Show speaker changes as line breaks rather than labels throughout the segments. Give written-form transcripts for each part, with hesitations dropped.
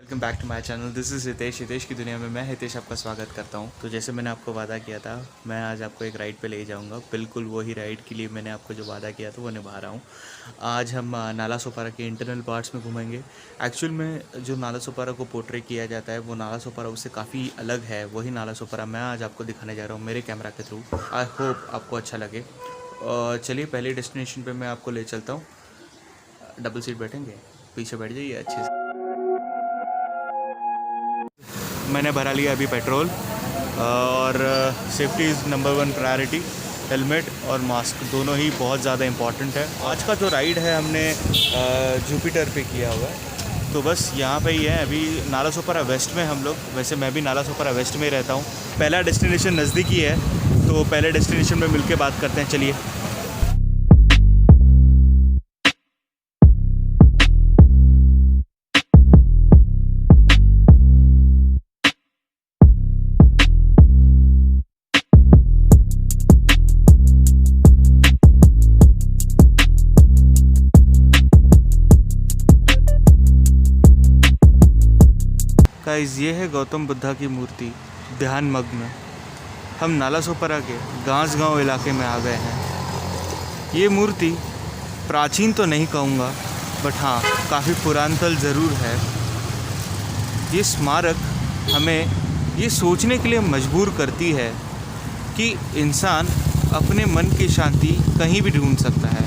Welcome back to my channel. This is Hitesh की दुनिया में मैं हितेश आपका स्वागत करता हूं। तो जैसे मैंने आपको वादा किया था, मैं आज आपको एक राइड पे ले जाऊंगा। बिल्कुल वही राइड के लिए मैंने आपको जो वादा किया था वो निभा रहा हूं। आज हम नाला सोपारा के इंटरनल पार्ट्स में घूमेंगे। एक्चुअल में जो नाला सोपारा को पोर्ट्रे किया जाता है वो नाला सोपारा उससे काफ़ी अलग है। वही नाला सोपारा मैं आज आपको दिखाने जा रहा हूँ मेरे कैमरा के थ्रू। आई होप आपको अच्छा लगे। चलिए पहले डेस्टिनेशन पर मैं आपको ले चलता हूँ। डबल सीट बैठेंगे, पीछे बैठ जाइए अच्छे से। मैंने भरा लिया अभी पेट्रोल और safety is number 1 priority. Helmet और मास्क दोनों ही बहुत ज़्यादा इम्पॉर्टेंट है। आज का जो राइड है हमने जुपिटर पे किया हुआ है, तो बस यहाँ पे ही है। अभी नाला सोपारा वेस्ट में हम लोग, वैसे मैं भी नाला सोपारा वेस्ट में रहता हूँ। पहला डेस्टिनेशन नज़दीक ही है, तो पहले डेस्टिनेशन में मिलके बात करते हैं। चलिए। गाइस, ये है गौतम बुद्धा की मूर्ति, ध्यान मग्न। हम नाला सोपारा के गांव इलाके में आ गए हैं। ये मूर्ति प्राचीन तो नहीं कहूँगा, बट हाँ काफ़ी पुरातन ज़रूर है। ये स्मारक हमें ये सोचने के लिए मजबूर करती है कि इंसान अपने मन की शांति कहीं भी ढूंढ सकता है।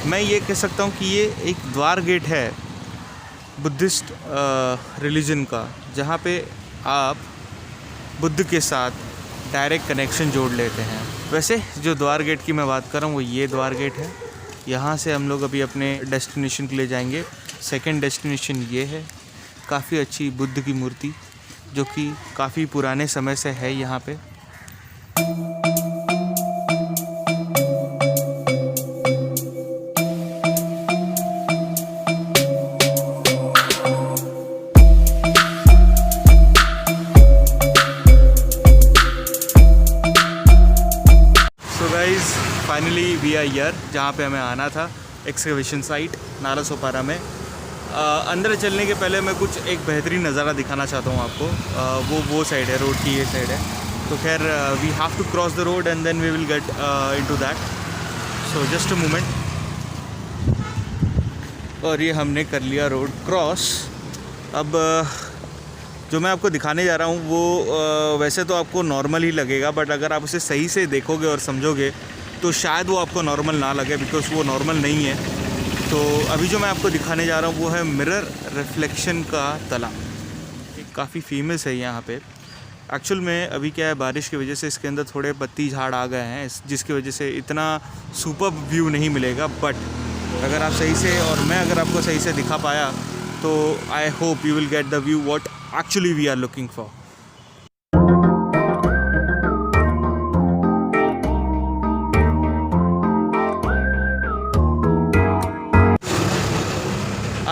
मैं ये कह सकता हूँ कि ये एक द्वार गेट है बुद्धिस्ट रिलीजन का, जहाँ पे आप बुद्ध के साथ डायरेक्ट कनेक्शन जोड़ लेते हैं। वैसे जो द्वार गेट की मैं बात कर रहा हूँ वो ये द्वार गेट है। यहाँ से हम लोग अभी अपने डेस्टिनेशन के लिए जाएंगे। सेकंड डेस्टिनेशन ये है, काफ़ी अच्छी बुद्ध की मूर्ति जो कि काफ़ी पुराने समय से है यहाँ पे। फाइनली वी आर हियर जहाँ पे हमें आना था, एक्सकवेशन साइट नाला सोपारा में। अंदर चलने के पहले मैं कुछ एक बेहतरीन नज़ारा दिखाना चाहता हूँ आपको। वो साइड है, रोड की ये साइड है। तो खैर we have to cross the road and then we will get into that. So just a moment. और ये हमने कर लिया रोड क्रॉस। अब जो मैं आपको दिखाने जा रहा हूँ वो वैसे तो आपको नॉर्मल ही लगेगा, बट अगर आप उसे सही से देखोगे और समझोगे तो शायद वो आपको नॉर्मल ना लगे, बिकॉज़ वो नॉर्मल नहीं है। तो अभी जो मैं आपको दिखाने जा रहा हूँ वो है मिरर रिफ्लेक्शन का तालाब। काफ़ी फेमस है यहाँ पे। एक्चुअल में अभी क्या है, बारिश की वजह से इसके अंदर थोड़े पत्ती झाड़ आ गए हैं, जिसकी वजह से इतना सुपर व्यू नहीं मिलेगा। बट अगर आप सही से और मैं अगर आपको सही से दिखा पाया तो I hope you will get the view what actually we are looking for.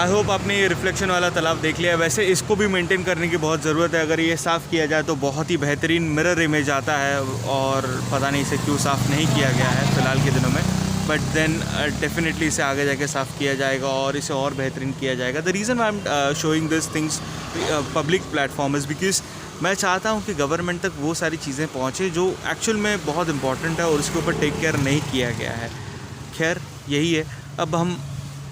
I hope आपने ये रिफ्लेक्शन वाला तालाब देख लिया है। वैसे इसको भी मेंटेन करने की बहुत ज़रूरत है। अगर ये साफ़ किया जाए तो बहुत ही बेहतरीन मिरर इमेज आता है, और पता नहीं इसे क्यों साफ़ नहीं किया गया है फ़िलहाल के दिनों में। बट देन डेफिनेटली इसे आगे जाके साफ़ किया जाएगा और इसे और बेहतरीन किया जाएगा। The reason I am showing this things public platform is because मैं चाहता हूँ कि गवर्नमेंट तक वो सारी चीज़ें पहुँचे जो एक्चुअल में बहुत इंपॉर्टेंट है और उसके ऊपर टेक केयर नहीं किया गया है। खैर यही है। अब हम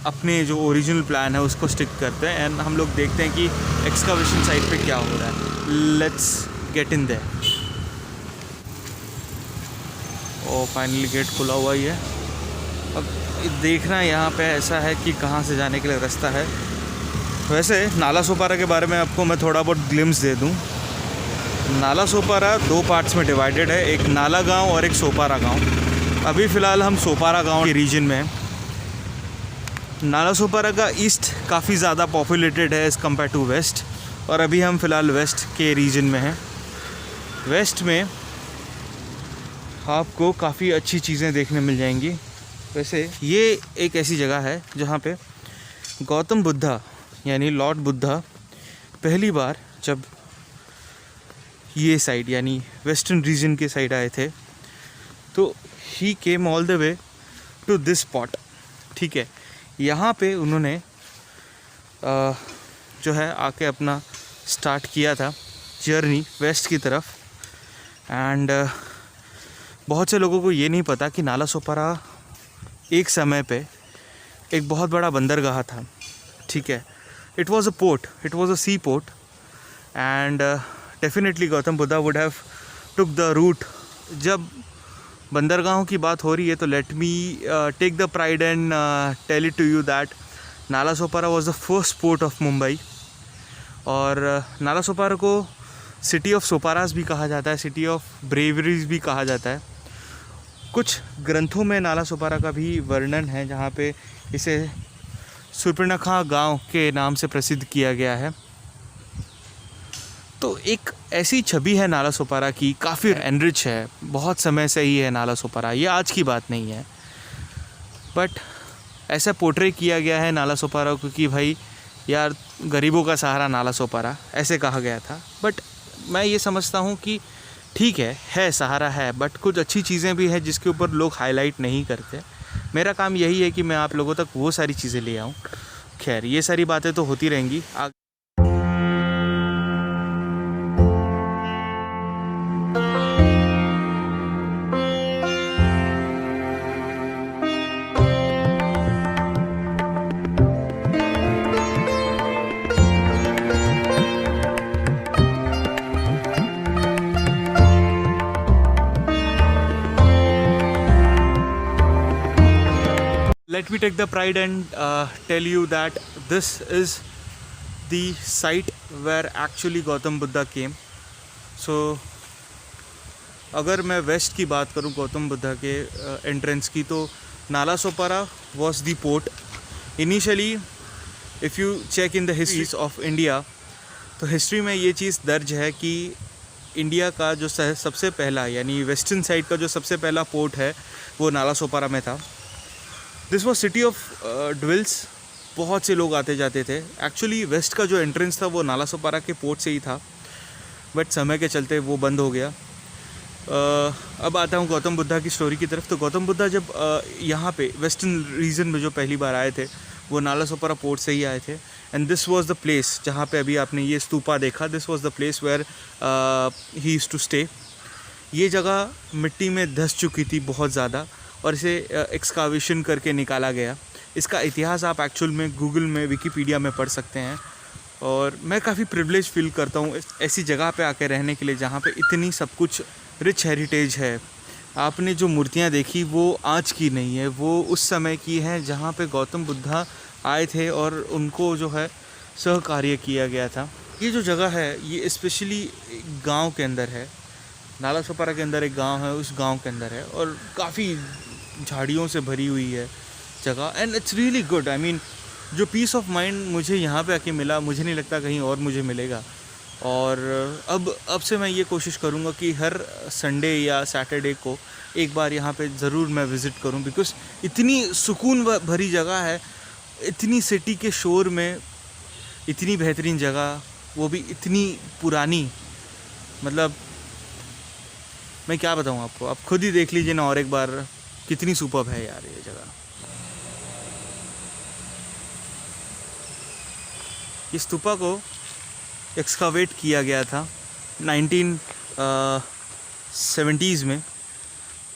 अपने जो ओरिजिनल प्लान है उसको स्टिक करते हैं एंड हम लोग देखते हैं कि एक्सकवेशन साइट पे क्या हो रहा है। Let's get in their. और फाइनली गेट खुला हुआ ही है। अब देखना यहाँ पे ऐसा है कि कहाँ से जाने के लिए रास्ता है। वैसे नाला सोपारा के बारे में आपको मैं थोड़ा बहुत ग्लिम्स दे दूँ। नाला सोपारा 2 पार्ट्स में डिवाइडेड है, एक नाला गाँव और एक सोपारा गाँव। अभी फ़िलहाल हम सोपारा गाँव के रीजन में हैं। नाला सोपारा का ईस्ट काफ़ी ज़्यादा पॉपुलेटेड है एज़ कम्पेयर टू वेस्ट, और अभी हम फ़िलहाल वेस्ट के रीजन में हैं। वेस्ट में आपको काफ़ी अच्छी चीज़ें देखने मिल जाएंगी। वैसे ये एक ऐसी जगह है जहाँ पे गौतम बुद्धा यानी लॉर्ड बुद्धा पहली बार जब ये साइड यानी वेस्टर्न रीजन के साइड आए थे तो he came all the way to this spot. ठीक है, यहाँ पे उन्होंने जो है आके अपना स्टार्ट किया था जर्नी वेस्ट की तरफ। एंड बहुत से लोगों को ये नहीं पता कि नालासोपारा एक समय पे एक बहुत बड़ा बंदरगाह था, ठीक है। It was a port, it was a sea port and definitely Gautam Buddha would have took the route. जब बंदरगाहों की बात हो रही है तो let me take the pride and tell it to you that Nalasopara was the first port of Mumbai. और नालासोपारा को सिटी ऑफ सोपारास भी कहा जाता है, सिटी ऑफ ब्रेवरीज भी कहा जाता है। कुछ ग्रंथों में नालासोपारा का भी वर्णन है जहाँ पे इसे सुपर्णखा गांव के नाम से प्रसिद्ध किया गया है। तो एक ऐसी छवि है नालासोपारा की, काफ़ी एनरिच है, बहुत समय से ही है नालासोपारा, ये आज की बात नहीं है। बट ऐसा पोर्ट्रे किया गया है नालासोपारा को कि भाई यार गरीबों का सहारा नालासोपारा, ऐसे कहा गया था। बट मैं ये समझता हूँ कि ठीक है सहारा है, बट कुछ अच्छी चीज़ें भी हैं जिसके ऊपर लोग हाईलाइट नहीं करते। मेरा काम यही है कि मैं आप लोगों तक वो सारी चीज़ें ले आऊँ। खैर ये सारी बातें तो होती रहेंगी। Let me take the pride and tell you that this is the site where actually Gautam Buddha came. So अगर मैं वेस्ट की बात करूं गौतम बुद्धा के एंट्रेंस की, तो Nalasopara was the port. Initially if you check in the histories of India, तो history में ये चीज़ दर्ज है कि इंडिया का जो सबसे पहला यानी वेस्टर्न साइड का जो सबसे पहला पोर्ट है वो नालासोपारा में था। दिस वॉज सिटी ऑफ ड्विल्स, बहुत से लोग आते जाते थे। एक्चुअली वेस्ट का जो एंट्रेंस था वो नालासोपारा के पोर्ट से ही था, बट समय के चलते वो बंद हो गया। अब आता हूँ गौतम बुद्धा की स्टोरी की तरफ। तो गौतम बुद्धा जब यहाँ पे वेस्टर्न रीजन में जो पहली बार आए थे वो नालासोपारा पोर्ट से ही आए थे। And this was the place जहाँ पे अभी आपने ये स्तूपा देखा, this was the place where he used to stay. ये जगह मिट्टी में धंस चुकी थी बहुत ज़्यादा और इसे एक्सकावेशन करके निकाला गया। इसका इतिहास आप एक्चुअल में गूगल में, विकीपीडिया में पढ़ सकते हैं। और मैं काफ़ी प्रिविलेज फील करता हूँ ऐसी जगह पे आके रहने के लिए जहाँ पे इतनी सब कुछ रिच हेरिटेज है। आपने जो मूर्तियाँ देखी वो आज की नहीं है, वो उस समय की है जहाँ पे गौतम बुद्धा आए थे और उनको जो है सहकार्य किया गया था। ये जो जगह है ये स्पेशली गांव के अंदर है, नालासोपारा के अंदर एक गांव है, उस गांव के अंदर है और काफ़ी झाड़ियों से भरी हुई है जगह। And it's really good. I mean जो पीस ऑफ माइंड मुझे यहाँ पे आके मिला, मुझे नहीं लगता कहीं और मुझे मिलेगा। और अब से मैं ये कोशिश करूँगा कि हर संडे या सैटरडे को एक बार यहाँ पे ज़रूर मैं विज़िट करूँ, बिकॉज़ इतनी सुकून भरी जगह है, इतनी सिटी के शोर में इतनी बेहतरीन जगह, वो भी इतनी पुरानी। मतलब मैं क्या बताऊँ आपको, आप खुद ही देख लीजिए ना और एक बार, कितनी सुपर्ब है यार ये जगह। इस स्तूपा को एक्सकावेट किया गया था 1970s में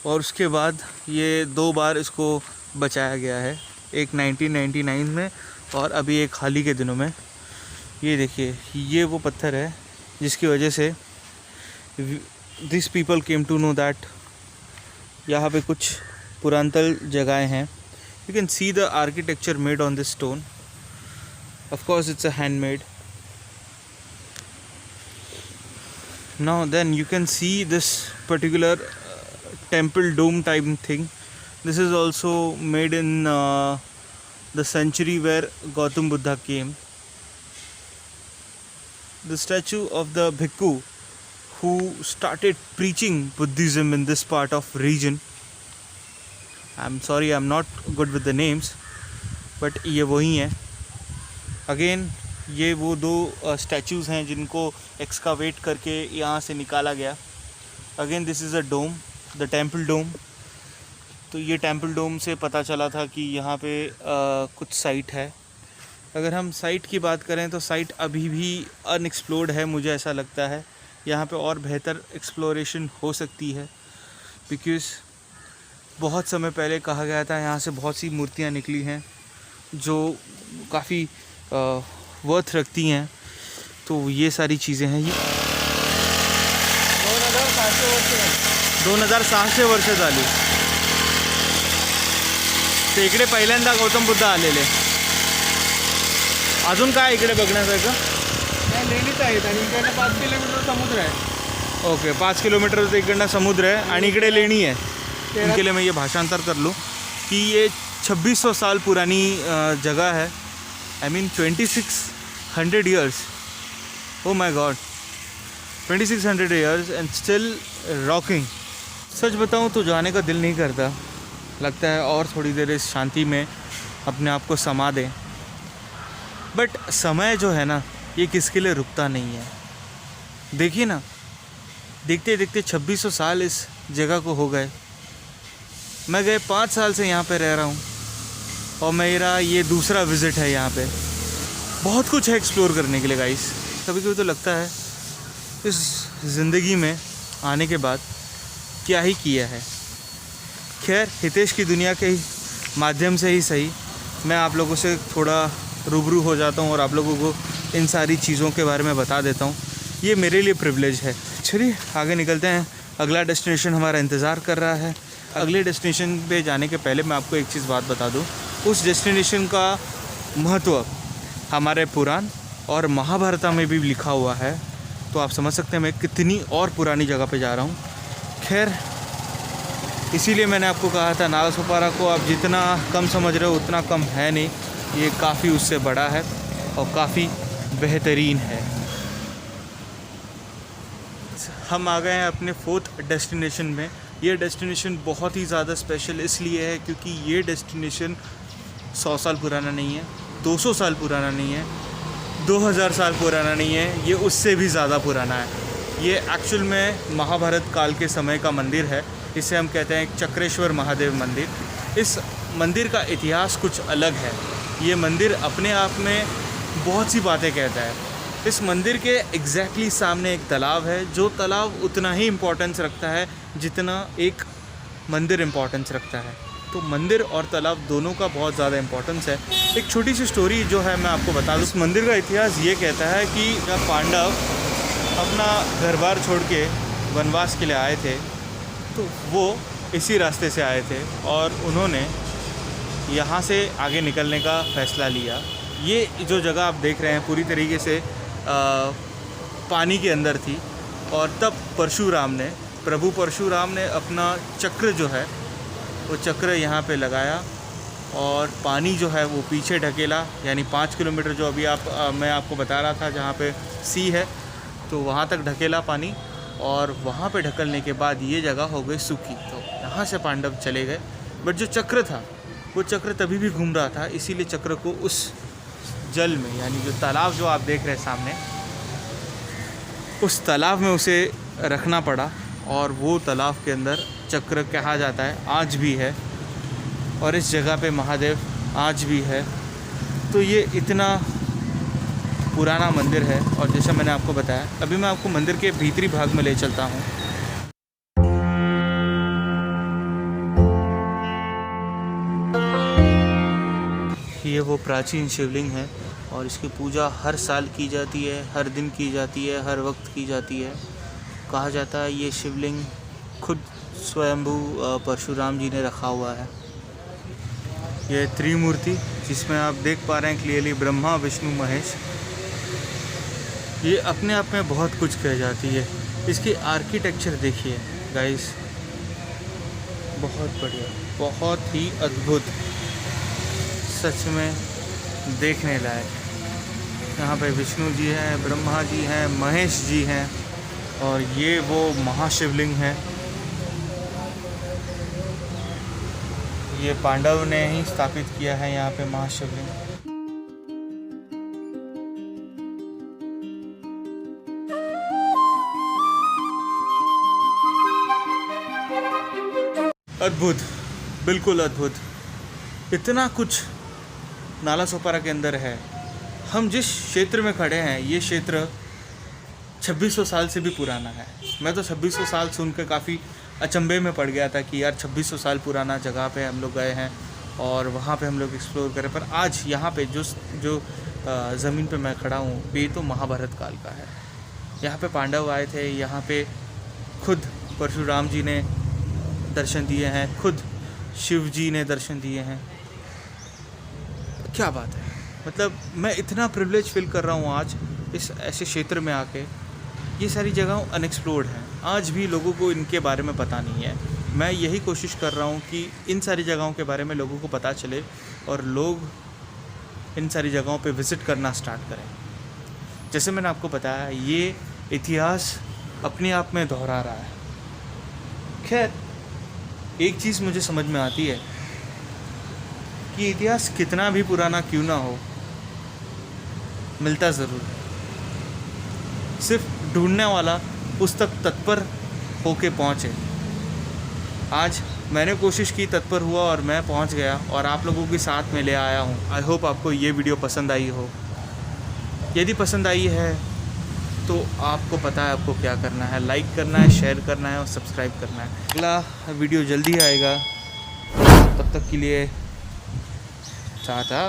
और उसके बाद ये 2 बार इसको बचाया गया है, एक 1999 में और अभी एक हाल ही के दिनों में। ये देखिए, ये वो पत्थर है जिसकी वजह से this people came to know that यहाँ पे कुछ पुरातन जगहें हैं। You can see the architecture made on this stone, of course it's a handmade. Now then you can see this particular temple dome type thing. This is also made in the century where Gautam Buddha came. The statue of the bhikkhu who started preaching Buddhism in this part of region. I'm sorry, I'm not good with the names, but ये वही है। Again ये वो 2 statues हैं जिनको excavate करके यहाँ से निकाला गया। Again this is a dome, the temple dome. तो ये टेम्पल डोम से पता चला था कि यहाँ पे कुछ साइट है अगर हम साइट की बात करें तो साइट अभी भी अनएक्सप्लोर्ड है, मुझे ऐसा लगता है। यहाँ पे और बेहतर एक्सप्लोरेशन हो सकती है, बिकॉज़ बहुत समय पहले कहा गया था यहाँ से बहुत सी मूर्तियाँ निकली हैं जो काफ़ी वर्थ रखती हैं। तो ये सारी चीज़ें हैं। ये 2006 वर्ष झाली ते इकडे पहिल्यांदा गौतम बुद्ध आलेले। अजून काय इकडे बघण्यासारखं?
लेणीच आहेत आणि इकडनं 5 किलोमीटर समुद्र आहे।
ओके, 5 किलोमीटर से इकडनं समुद्र है आणि इकडे लेणी है। इनके लिए मैं ये भाषांतर कर लूँ कि ये 2600 साल पुरानी जगह है। I mean 2600 years. Oh my god, 2600 years and still rocking. सच बताऊँ तो जाने का दिल नहीं करता, लगता है और थोड़ी देर इस शांति में अपने आप को समा दें। बट समय जो है ना, ये किसके लिए रुकता नहीं है। देखिए ना, देखते देखते 2600 साल इस जगह को हो गए। मैं गए 5 साल से यहाँ पे रह रहा हूँ और मेरा ये दूसरा विज़िट है यहाँ पे। बहुत कुछ है एक्सप्लोर करने के लिए गाइस। कभी कभी तो लगता है इस ज़िंदगी में आने के बाद क्या ही किया है। खैर, हितेश की दुनिया के माध्यम से ही सही मैं आप लोगों से थोड़ा रूबरू हो जाता हूँ और आप लोगों को इन सारी चीज़ों के बारे में बता देता हूँ। ये मेरे लिए प्रिविलेज है। चलिए आगे निकलते हैं। अगला डेस्टिनेशन हमारा इंतज़ार कर रहा है। अगले डेस्टिनेशन पे जाने के पहले मैं आपको एक चीज़ बात बता दूँ। उस डेस्टिनेशन का महत्व हमारे पुराण और महाभारत में भी लिखा हुआ है, तो आप समझ सकते हैं मैं कितनी और पुरानी जगह पे जा रहा हूँ। खैर, इसीलिए मैंने आपको कहा था नालासोपारा को आप जितना कम समझ रहे हो उतना कम है नहीं। ये काफ़ी उससे बड़ा है और काफ़ी बेहतरीन है। हम आ गए हैं अपने 4th डेस्टिनेशन में। ये डेस्टिनेशन बहुत ही ज़्यादा स्पेशल इसलिए है क्योंकि ये डेस्टिनेशन 100 साल पुराना नहीं है, 200 साल पुराना नहीं है, 2000 साल पुराना नहीं है, ये उससे भी ज़्यादा पुराना है। ये एक्चुअल में महाभारत काल के समय का मंदिर है। इसे हम कहते हैं चक्रेश्वर महादेव मंदिर। इस मंदिर का इतिहास कुछ अलग है। ये मंदिर अपने आप में बहुत सी बातें कहता है। इस मंदिर के एग्जैक्टली सामने एक तालाब है, जो तालाब उतना ही इम्पोर्टेंस रखता है जितना एक मंदिर इम्पोर्टेंस रखता है। तो मंदिर और तालाब दोनों का बहुत ज़्यादा इम्पोर्टेंस है। एक छोटी सी स्टोरी जो है मैं आपको बता दूँ। इस मंदिर का इतिहास ये कहता है कि जब पांडव अपना घर बार छोड़ के वनवास के लिए आए थे, तो वो इसी रास्ते से आए थे और उन्होंने यहाँ से आगे निकलने का फ़ैसला लिया। ये जो जगह आप देख रहे हैं पूरी तरीके से पानी के अंदर थी और तब प्रभु परशुराम ने अपना चक्र जो है वो चक्र यहाँ पे लगाया और पानी जो है वो पीछे ढकेला। यानी 5 किलोमीटर जो अभी मैं आपको बता रहा था जहाँ पे सी है, तो वहाँ तक ढकेला पानी और वहाँ पे ढकलने के बाद ये जगह हो गई सूखी। तो यहाँ से पांडव चले गए। बट जो चक्र था वो चक्र तभी भी घूम रहा था, इसीलिए चक्र को उस जल में, यानी जो तालाब जो आप देख रहे हैं सामने, उस तालाब में उसे रखना पड़ा और वो तालाब के अंदर चक्र कहा जाता है, आज भी है। और इस जगह पे महादेव आज भी है। तो ये इतना पुराना मंदिर है और जैसा मैंने आपको बताया, अभी मैं आपको मंदिर के भीतरी भाग में ले चलता हूँ। ये वो प्राचीन शिवलिंग है और इसकी पूजा हर साल की जाती है, हर दिन की जाती है, हर वक्त की जाती है। कहा जाता है ये शिवलिंग खुद स्वयंभू परशुराम जी ने रखा हुआ है। ये त्रिमूर्ति जिसमें आप देख पा रहे हैं क्लियरली, ब्रह्मा विष्णु महेश, ये अपने आप में बहुत कुछ कह जाती है। इसकी आर्किटेक्चर देखिए गाइस, बहुत बढ़िया, बहुत ही अद्भुत, सच में देखने लायक। यहाँ पे विष्णु जी हैं, ब्रह्मा जी हैं, महेश जी हैं और ये वो महाशिवलिंग है। ये पांडव ने ही स्थापित किया है यहाँ पे महाशिवलिंग। अद्भुत, बिल्कुल अद्भुत। इतना कुछ नालासोपारा के अंदर है हम जिस क्षेत्र में खड़े हैं ये क्षेत्र 2600 साल से भी पुराना है। मैं तो 2600 साल सुन के काफ़ी अचंभे में पड़ गया था कि यार 2600 साल पुराना जगह पे हम लोग गए हैं और वहाँ पे हम लोग एक्सप्लोर करें, पर आज यहाँ पे जो ज़मीन पे मैं खड़ा हूँ ये तो महाभारत काल का है। यहाँ पे पांडव आए थे, यहाँ पे खुद परशुराम जी ने दर्शन दिए हैं, खुद शिव जी ने दर्शन दिए हैं। क्या बात है, मतलब मैं इतना प्रिविलेज फील कर रहा हूँ आज इस ऐसे क्षेत्र में आके। ये सारी जगह अनएक्सप्लोर्ड हैं, आज भी लोगों को इनके बारे में पता नहीं है। मैं यही कोशिश कर रहा हूँ कि इन सारी जगहों के बारे में लोगों को पता चले और लोग इन सारी जगहों पे विज़िट करना स्टार्ट करें। जैसे मैंने आपको बताया, ये इतिहास अपने आप में दोहरा रहा है। खैर, एक चीज़ मुझे समझ में आती है कि इतिहास कितना भी पुराना क्यों ना हो, मिलता ज़रूर है। सिर्फ ढूंढने वाला उस तक तत्पर होके पहुँचे। आज मैंने कोशिश की, तत्पर हुआ और मैं पहुँच गया और आप लोगों के साथ में ले आया हूँ। आई होप आपको ये वीडियो पसंद आई हो। यदि पसंद आई है तो आपको पता है आपको क्या करना है, लाइक करना है, शेयर करना है और सब्सक्राइब करना है। अगला वीडियो जल्दी आएगा, तब तक के लिए टाटा।